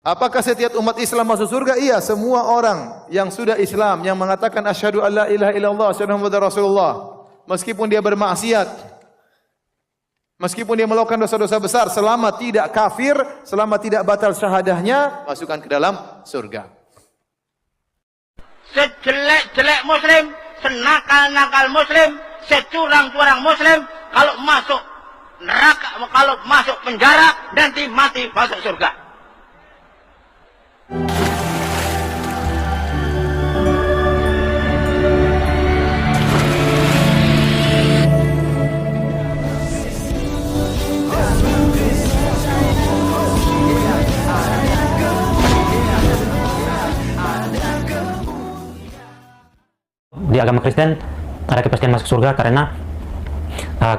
Apakah setiap umat Islam masuk surga? Iya, semua orang yang sudah Islam, yang mengatakan asyhadu alla ilaha illallah, asyhadu anna muhammadar rasulullah, meskipun dia bermaksiat, meskipun dia melakukan dosa-dosa besar, selama tidak kafir, selama tidak batal syahadahnya, masukkan ke dalam surga. Sejelek-jelek muslim, senakal-nakal muslim, securang-curang muslim, kalau masuk neraka, kalau masuk penjara, nanti mati masuk surga. Di agama Kristen ada kepastian masuk surga karena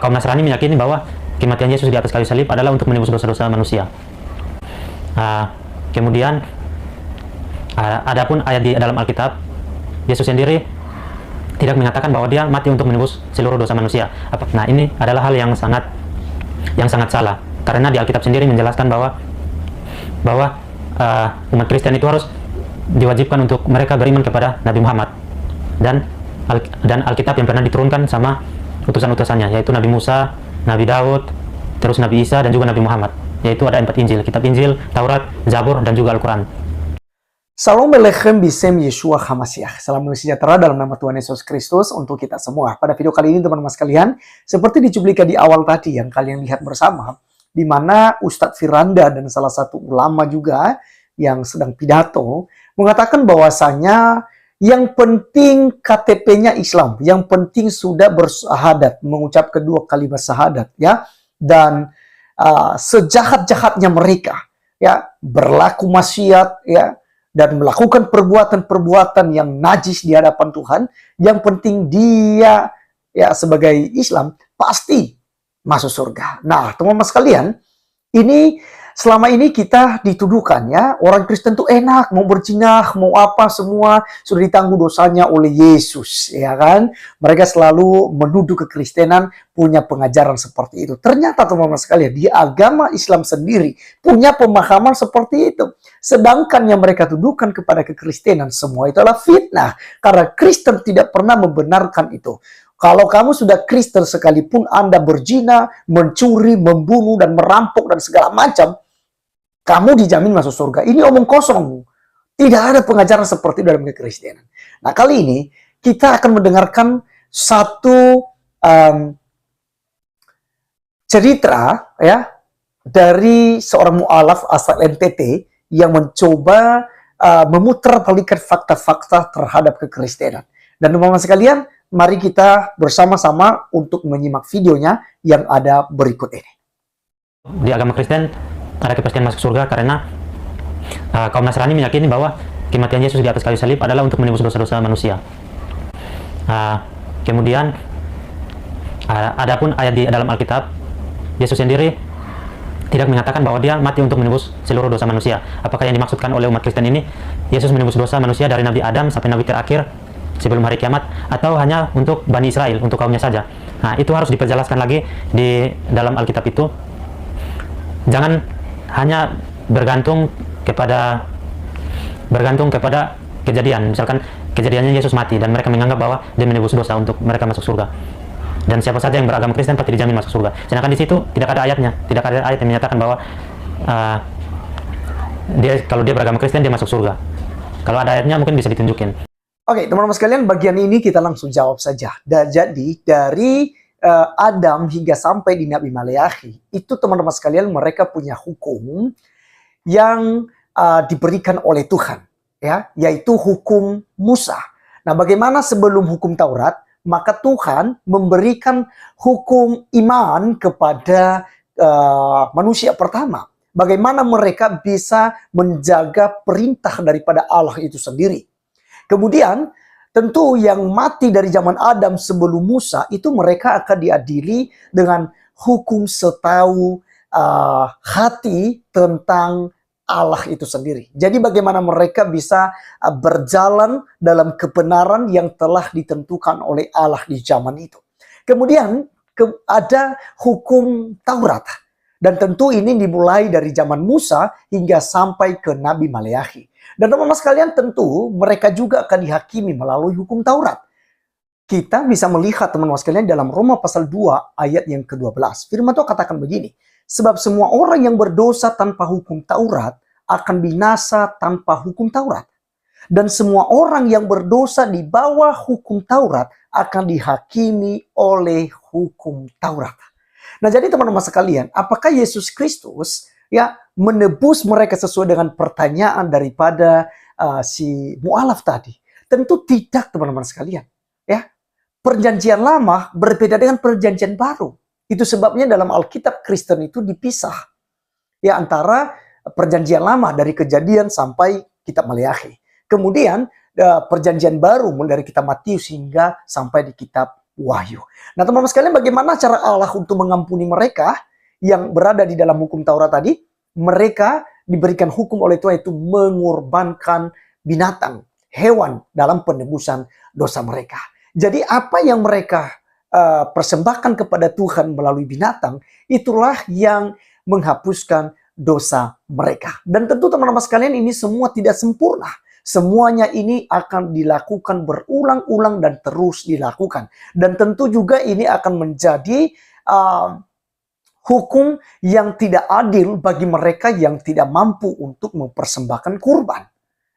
kaum Nasrani meyakini bahwa kematian Yesus di atas kayu salib adalah untuk menebus dosa-dosa manusia. Kemudian adapun ayat di dalam Alkitab, Yesus sendiri tidak menyatakan bahwa dia mati untuk menebus seluruh dosa manusia. Nah, ini adalah hal yang sangat salah, karena di Alkitab sendiri menjelaskan bahwa umat Kristen itu harus diwajibkan untuk mereka beriman kepada Nabi Muhammad dan Alkitab yang pernah diturunkan sama utusan-utusannya, yaitu Nabi Musa, Nabi Daud, terus Nabi Isa, dan juga Nabi Muhammad. Yaitu ada 4 Injil, kitab Injil, Taurat, Zabur, dan juga Al-Quran. Salam Aleikum Bisem Yeshua HaMashiach. Salam sejahtera dalam nama Tuhan Yesus Kristus untuk kita semua. Pada video kali ini teman-teman sekalian, seperti dicuplikan di awal tadi yang kalian lihat bersama, di mana Ustadz Firanda dan salah satu ulama juga yang sedang pidato mengatakan bahwasanya yang penting KTP-nya Islam, yang penting sudah bersahadat, mengucap kedua kalimat syahadat, ya, dan sejahat-jahatnya mereka, ya, berlaku maksiat, ya, dan melakukan perbuatan-perbuatan yang najis di hadapan Tuhan, yang penting dia, ya, sebagai Islam pasti masuk surga. Nah, teman-teman sekalian, ini selama ini kita dituduhkan, ya, orang Kristen tuh enak, mau berzina, mau apa, semua sudah ditanggung dosanya oleh Yesus, ya kan? Mereka selalu menuduh kekristenan punya pengajaran seperti itu. Ternyata teman-teman sekalian, di agama Islam sendiri punya pemahaman seperti itu. Sedangkan yang mereka tuduhkan kepada kekristenan semua itu adalah fitnah, karena Kristen tidak pernah membenarkan itu. Kalau kamu sudah Kristen sekalipun Anda berzina, mencuri, membunuh, dan merampok, dan segala macam, kamu dijamin masuk surga. Ini omong kosong. Tidak ada pengajaran seperti dalam kekristenan. Nah, kali ini kita akan mendengarkan satu cerita, ya, dari seorang mu'alaf asal NTT yang mencoba memutar balikan fakta-fakta terhadap kekristenan. Dan teman-teman sekalian, mari kita bersama-sama untuk menyimak videonya yang ada berikut ini. Di agama Kristen ada kepastian masuk surga karena kaum Nasrani meyakini bahwa kematian Yesus di atas kayu salib adalah untuk menebus dosa-dosa manusia. Kemudian adapun ayat di dalam Alkitab, Yesus sendiri tidak menyatakan bahwa dia mati untuk menebus seluruh dosa manusia. Apakah yang dimaksudkan oleh umat Kristen ini, Yesus menebus dosa manusia dari Nabi Adam sampai Nabi terakhir sebelum hari kiamat, atau hanya untuk Bani Israel, untuk kaumnya saja? Nah, itu harus diperjelaskan lagi di dalam Alkitab itu. Jangan hanya bergantung kepada kejadian. Misalkan kejadiannya Yesus mati dan mereka menganggap bahwa dia menebus dosa untuk mereka masuk surga. Dan siapa saja yang beragama Kristen pasti dijamin masuk surga. Sedangkan di situ tidak ada ayatnya, tidak ada ayat yang menyatakan bahwa kalau dia beragama Kristen dia masuk surga. Kalau ada ayatnya mungkin bisa ditunjukin. Oke, teman-teman sekalian, bagian ini kita langsung jawab saja. Jadi dari Adam hingga sampai di Nabi Maleakhi, itu teman-teman sekalian mereka punya hukum yang diberikan oleh Tuhan, ya, yaitu hukum Musa. Nah, bagaimana sebelum hukum Taurat, maka Tuhan memberikan hukum iman kepada manusia pertama. Bagaimana mereka bisa menjaga perintah daripada Allah itu sendiri. Kemudian tentu yang mati dari zaman Adam sebelum Musa itu mereka akan diadili dengan hukum setahu hati tentang Allah itu sendiri. Jadi bagaimana mereka bisa berjalan dalam kebenaran yang telah ditentukan oleh Allah di zaman itu. Kemudian ada hukum Taurat. Dan tentu ini dimulai dari zaman Musa hingga sampai ke Nabi Maleakhi. Dan teman-teman sekalian, tentu mereka juga akan dihakimi melalui hukum Taurat. Kita bisa melihat teman-teman sekalian dalam Roma pasal 2 ayat yang ke-12. Firman Tuhan katakan begini, sebab semua orang yang berdosa tanpa hukum Taurat akan binasa tanpa hukum Taurat. Dan semua orang yang berdosa di bawah hukum Taurat akan dihakimi oleh hukum Taurat. Nah, jadi teman-teman sekalian, apakah Yesus Kristus menebus mereka sesuai dengan pertanyaan daripada si mu'alaf tadi? Tentu tidak, teman-teman sekalian. Ya, perjanjian lama berbeda dengan perjanjian baru. Itu sebabnya dalam Alkitab Kristen itu dipisah ya antara perjanjian lama dari Kejadian sampai kitab Maleakhi. Kemudian perjanjian baru mulai dari kitab Matius hingga sampai di kitab Wahyu. Nah, teman-teman sekalian, bagaimana cara Allah untuk mengampuni mereka yang berada di dalam hukum Taurat tadi? Mereka diberikan hukum oleh Tuhan itu mengorbankan binatang, hewan dalam penebusan dosa mereka. Jadi apa yang mereka persembahkan kepada Tuhan melalui binatang, itulah yang menghapuskan dosa mereka. Dan tentu teman-teman sekalian, ini semua tidak sempurna. Semuanya ini akan dilakukan berulang-ulang dan terus dilakukan. Dan tentu juga ini akan menjadi hukum yang tidak adil bagi mereka yang tidak mampu untuk mempersembahkan kurban.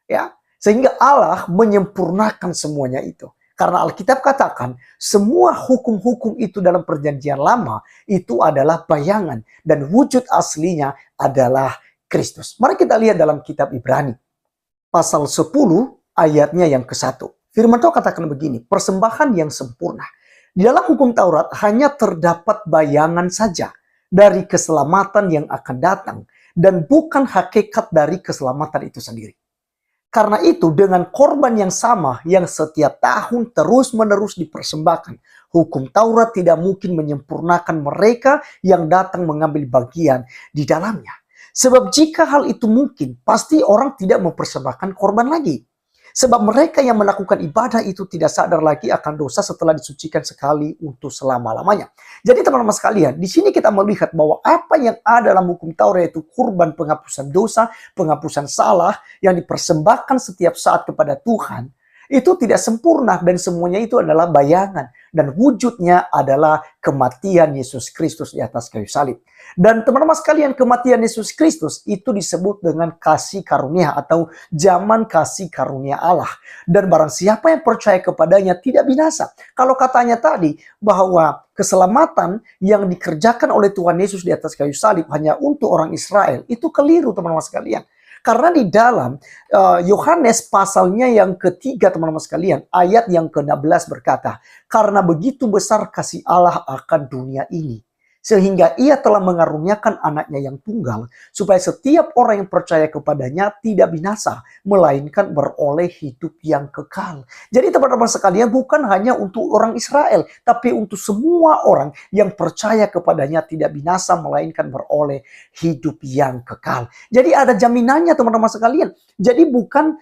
Ya, sehingga Allah menyempurnakan semuanya itu. Karena Alkitab katakan semua hukum-hukum itu dalam perjanjian lama itu adalah bayangan. Dan wujud aslinya adalah Kristus. Mari kita lihat dalam kitab Ibrani. Pasal 10 ayatnya yang ke-1. Firman Tuhan katakan begini, persembahan yang sempurna. Di dalam hukum Taurat hanya terdapat bayangan saja dari keselamatan yang akan datang. Dan bukan hakikat dari keselamatan itu sendiri. Karena itu dengan korban yang sama yang setiap tahun terus-menerus dipersembahkan, hukum Taurat tidak mungkin menyempurnakan mereka yang datang mengambil bagian di dalamnya. Sebab jika hal itu mungkin, pasti orang tidak mempersembahkan korban lagi. Sebab mereka yang melakukan ibadah itu tidak sadar lagi akan dosa setelah disucikan sekali untuk selama-lamanya. Jadi teman-teman sekalian, di sini kita melihat bahwa apa yang ada dalam hukum Taurat yaitu kurban penghapusan dosa, penghapusan salah yang dipersembahkan setiap saat kepada Tuhan, itu tidak sempurna dan semuanya itu adalah bayangan. Dan wujudnya adalah kematian Yesus Kristus di atas kayu salib. Dan teman-teman sekalian, kematian Yesus Kristus itu disebut dengan kasih karunia atau zaman kasih karunia Allah. Dan barang siapa yang percaya kepadanya tidak binasa. Kalau katanya tadi bahwa keselamatan yang dikerjakan oleh Tuhan Yesus di atas kayu salib hanya untuk orang Israel, itu keliru teman-teman sekalian. Karena di dalam Yohanes pasalnya yang ketiga teman-teman sekalian, ayat yang ke-16 berkata, karena begitu besar kasih Allah akan dunia ini, sehingga ia telah mengaruniakan anaknya yang tunggal, supaya setiap orang yang percaya kepadanya tidak binasa, melainkan beroleh hidup yang kekal. Jadi teman-teman sekalian, bukan hanya untuk orang Israel, tapi untuk semua orang yang percaya kepadanya tidak binasa, melainkan beroleh hidup yang kekal. Jadi ada jaminannya teman-teman sekalian. Jadi bukan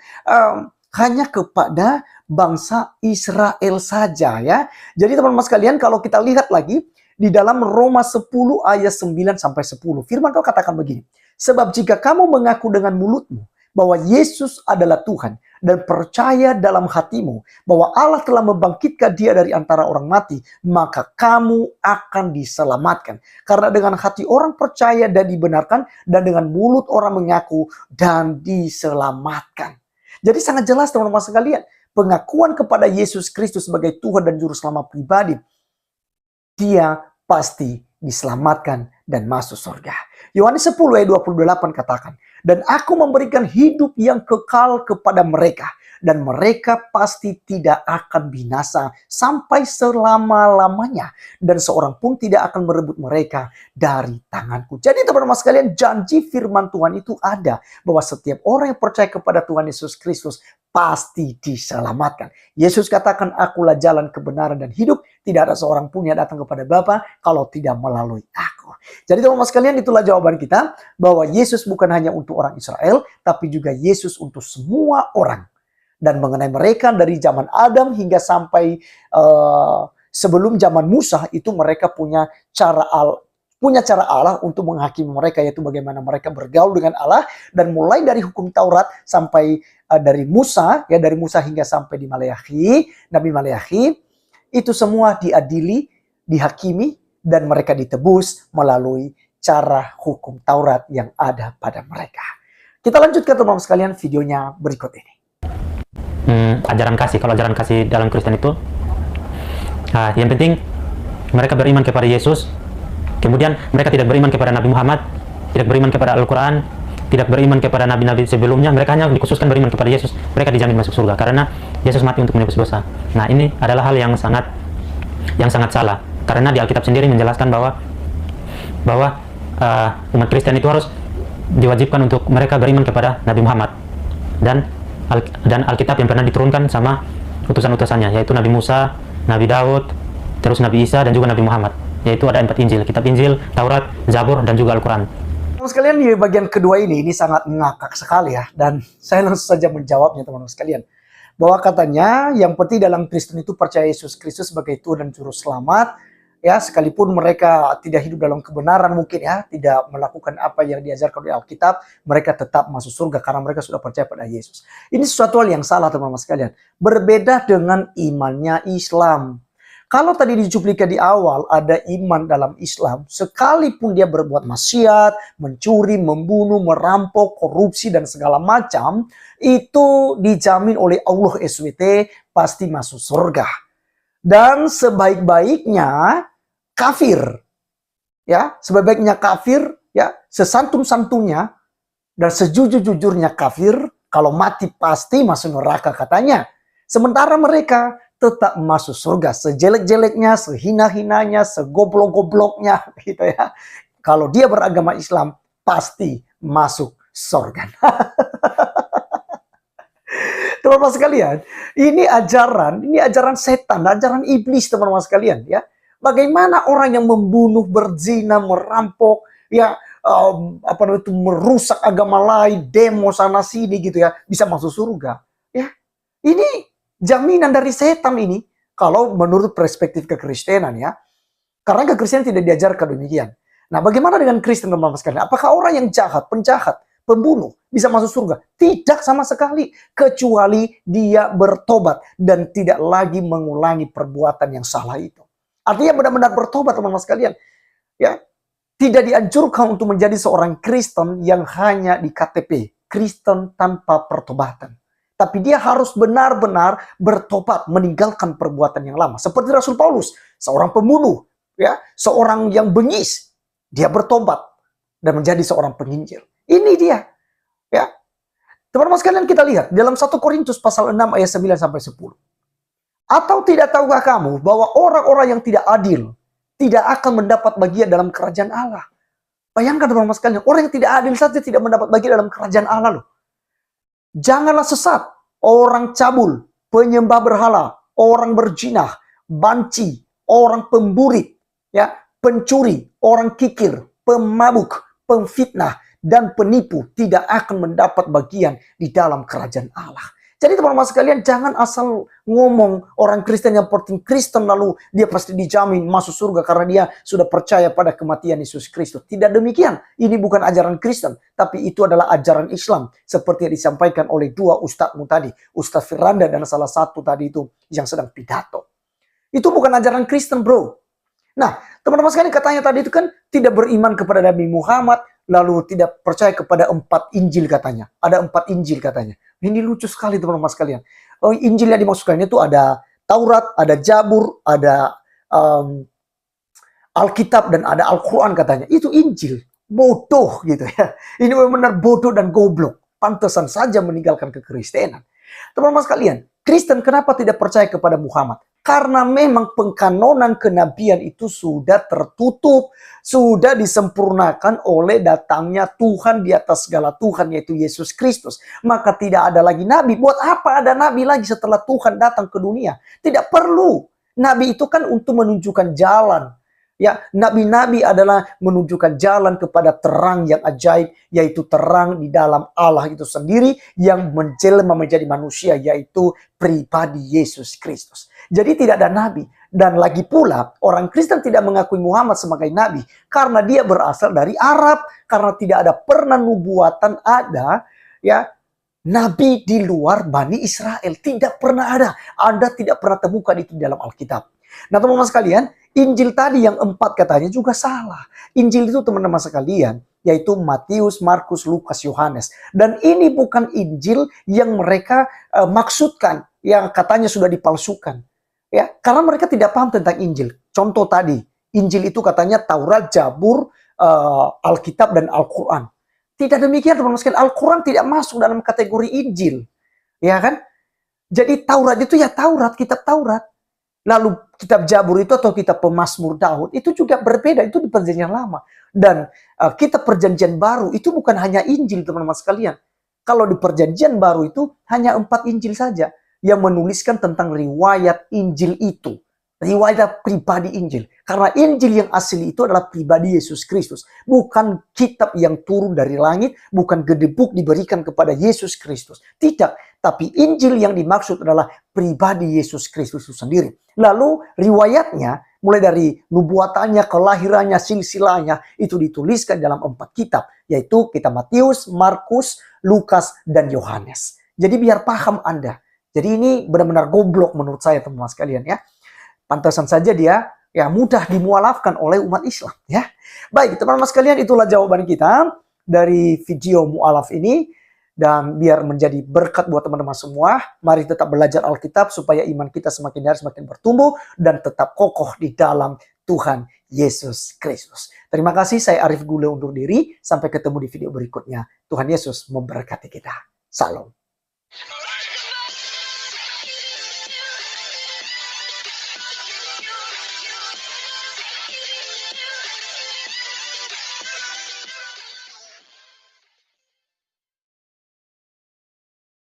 hanya kepada bangsa Israel saja ya. Jadi teman-teman sekalian, kalau kita lihat lagi, di dalam Roma 10 ayat 9 sampai 10. Firman Tuhan katakan begini. Sebab jika kamu mengaku dengan mulutmu bahwa Yesus adalah Tuhan dan percaya dalam hatimu bahwa Allah telah membangkitkan dia dari antara orang mati, maka kamu akan diselamatkan. Karena dengan hati orang percaya dan dibenarkan, dan dengan mulut orang mengaku dan diselamatkan. Jadi sangat jelas teman-teman sekalian, pengakuan kepada Yesus Kristus sebagai Tuhan dan Juru Selamat pribadi, dia pasti diselamatkan dan masuk surga. Yohanes 10 ayat 28 katakan, dan aku memberikan hidup yang kekal kepada mereka, dan mereka pasti tidak akan binasa sampai selama-lamanya, dan seorang pun tidak akan merebut mereka dari tanganku. Jadi teman-teman sekalian, janji firman Tuhan itu ada, bahwa setiap orang yang percaya kepada Tuhan Yesus Kristus pasti diselamatkan. Yesus katakan, akulah jalan kebenaran dan hidup, tidak ada seorang pun yang datang kepada Bapa kalau tidak melalui aku. Jadi teman-teman sekalian, itulah jawaban kita, bahwa Yesus bukan hanya untuk orang Israel, tapi juga Yesus untuk semua orang. Dan mengenai mereka dari zaman Adam hingga sampai sebelum zaman Musa, itu mereka punya punya cara Allah untuk menghakimi mereka, yaitu bagaimana mereka bergaul dengan Allah. Dan mulai dari hukum Taurat sampai dari Musa, ya dari Musa hingga sampai di Maleakhi, Nabi Maleakhi, itu semua diadili, dihakimi, dan mereka ditebus melalui cara hukum Taurat yang ada pada mereka. Kita lanjutkan teman-teman sekalian videonya berikut ini. Ajaran kasih. Kalau ajaran kasih dalam Kristen itu, yang penting mereka beriman kepada Yesus. Kemudian mereka tidak beriman kepada Nabi Muhammad, tidak beriman kepada Al-Quran, tidak beriman kepada nabi-nabi sebelumnya. Mereka hanya dikhususkan beriman kepada Yesus. Mereka dijamin masuk surga karena Yesus mati untuk menebus dosa. Nah, ini adalah hal yang sangat salah. Karena di Alkitab sendiri menjelaskan bahwa umat Kristen itu harus diwajibkan untuk mereka beriman kepada Nabi Muhammad dan Alkitab yang pernah diturunkan sama utusan-utusannya, yaitu Nabi Musa, Nabi Daud, terus Nabi Isa, dan juga Nabi Muhammad. Yaitu ada 4 Injil, kitab Injil, Taurat, Zabur, dan juga Al-Quran. Teman-teman sekalian, di bagian kedua ini sangat ngakak sekali ya. Dan saya langsung saja menjawabnya teman-teman sekalian. Bahwa katanya yang penting dalam Kristen itu percaya Yesus Kristus sebagai Tuhan dan Juru Selamat. Ya, sekalipun mereka tidak hidup dalam kebenaran mungkin ya, tidak melakukan apa yang diajarkan oleh Alkitab, mereka tetap masuk surga karena mereka sudah percaya pada Yesus. Ini sesuatu hal yang salah teman-teman sekalian. Berbeda dengan imannya Islam. Kalau tadi dicuplikan di awal ada iman dalam Islam, sekalipun dia berbuat maksiat, mencuri, membunuh, merampok, korupsi, dan segala macam, itu dijamin oleh Allah SWT pasti masuk surga. Dan sebaik-baiknya kafir, ya, sebaik-baiknya kafir, ya, sesantun-santunnya dan sejujur-jujurnya kafir, kalau mati pasti masuk neraka katanya. Sementara mereka tetap masuk surga, sejelek-jeleknya, sehina-hinanya, segoblok-gobloknya, gitu ya. Kalau dia beragama Islam, pasti masuk surga. Teman-teman sekalian, ini ajaran setan, ajaran iblis teman-teman sekalian, ya. Bagaimana orang yang membunuh, berzina, merampok, ya, merusak agama lain, demo sana sini gitu ya, bisa masuk surga, ya. Ini jaminan dari setan ini, kalau menurut perspektif kekristenan ya. Karena kekristenan tidak diajarkan demikian. Nah, bagaimana dengan Kristen teman-teman sekalian? Apakah orang yang jahat, penjahat, pembunuh bisa masuk surga? Tidak sama sekali, kecuali dia bertobat dan tidak lagi mengulangi perbuatan yang salah itu. Artinya benar-benar bertobat teman-teman sekalian. Ya, tidak dianjurkan untuk menjadi seorang Kristen yang hanya di KTP, Kristen tanpa pertobatan. Tapi dia harus benar-benar bertobat, meninggalkan perbuatan yang lama. Seperti Rasul Paulus, seorang pembunuh, ya, seorang yang bengis, dia bertobat dan menjadi seorang penginjil. Ini dia, ya. Teman-teman sekalian, kita lihat dalam 1 Korintus pasal 6 ayat 9 sampai 10. Atau tidak tahukah kamu bahwa orang-orang yang tidak adil tidak akan mendapat bagian dalam kerajaan Allah? Bayangkan teman-teman sekalian, orang yang tidak adil saja tidak mendapat bagian dalam kerajaan Allah loh. Janganlah sesat, orang cabul, penyembah berhala, orang berjinah, banci, orang pemburit, ya, pencuri, orang kikir, pemabuk, pemfitnah, dan penipu tidak akan mendapat bagian di dalam kerajaan Allah. Jadi teman-teman sekalian, jangan asal ngomong orang Kristen yang penting Kristen lalu dia pasti dijamin masuk surga karena dia sudah percaya pada kematian Yesus Kristus. Tidak demikian. Ini bukan ajaran Kristen, tapi itu adalah ajaran Islam seperti yang disampaikan oleh 2 ustadzmu tadi, Ustadz Firanda dan salah satu tadi itu yang sedang pidato. Itu bukan ajaran Kristen, bro. Nah, teman-teman sekalian, katanya tadi itu kan tidak beriman kepada Nabi Muhammad, lalu tidak percaya kepada 4 Injil katanya. Ada 4 Injil katanya. Ini lucu sekali teman-teman sekalian. Injil yang dimaksudkan itu ada Taurat, ada Zabur, ada Alkitab, dan ada Al-Quran katanya. Itu Injil. Bodoh gitu ya. Ini benar-benar bodoh dan goblok. Pantesan saja meninggalkan kekristenan. Teman-teman sekalian, Kristen kenapa tidak percaya kepada Muhammad? Karena memang pengkanonan kenabian itu sudah tertutup, sudah disempurnakan oleh datangnya Tuhan di atas segala Tuhan, yaitu Yesus Kristus. Maka tidak ada lagi nabi. Buat apa ada nabi lagi setelah Tuhan datang ke dunia? Tidak perlu. Nabi itu kan untuk menunjukkan jalan, Ya, nabi-nabi adalah menunjukkan jalan kepada terang yang ajaib, yaitu terang di dalam Allah itu sendiri yang menjelma menjadi manusia, yaitu pribadi Yesus Kristus. Jadi tidak ada nabi. Dan lagi pula, orang Kristen tidak mengakui Muhammad sebagai nabi karena dia berasal dari Arab, karena tidak ada pernah nubuatan ada ya nabi di luar Bani Israel. Tidak pernah ada. Anda tidak pernah temukan itu di dalam Alkitab. Nah teman-teman sekalian, Injil tadi yang 4 katanya juga salah. Injil itu teman-teman sekalian, yaitu Matius, Markus, Lukas, Yohanes. Dan ini bukan Injil yang mereka maksudkan, yang katanya sudah dipalsukan. Ya, karena mereka tidak paham tentang Injil. Contoh tadi, Injil itu katanya Taurat, Zabur, Alkitab, dan Al-Quran. Tidak demikian teman-teman sekalian, Al-Quran tidak masuk dalam kategori Injil. Ya kan? Jadi Taurat itu ya Taurat, kitab Taurat. Lalu kitab Zabur itu atau kitab Pemazmur Daud itu juga berbeda, itu di perjanjian lama. Dan kitab perjanjian baru itu bukan hanya Injil teman-teman sekalian. Kalau di perjanjian baru itu hanya 4 Injil saja yang menuliskan tentang riwayat Injil itu. Riwayat pribadi Injil. Karena Injil yang asli itu adalah pribadi Yesus Kristus. Bukan kitab yang turun dari langit, bukan gedebuk diberikan kepada Yesus Kristus. Tidak. Tapi Injil yang dimaksud adalah pribadi Yesus Kristus itu sendiri. Lalu riwayatnya, mulai dari nubuatannya, kelahirannya, silsilahnya, itu dituliskan dalam 4 kitab. Yaitu kitab Matius, Markus, Lukas, dan Yohanes. Jadi biar paham Anda. Jadi ini benar-benar goblok menurut saya teman-teman sekalian ya. Pantasan saja dia ya mudah dimualafkan oleh umat Islam ya. Baik teman-teman sekalian, itulah jawaban kita dari video mualaf ini. Dan biar menjadi berkat buat teman-teman semua, mari tetap belajar Alkitab supaya iman kita semakin hari semakin bertumbuh dan tetap kokoh di dalam Tuhan Yesus Kristus. Terima kasih, saya Arif Gule undur diri. Sampai ketemu di video berikutnya. Tuhan Yesus memberkati kita. Salam.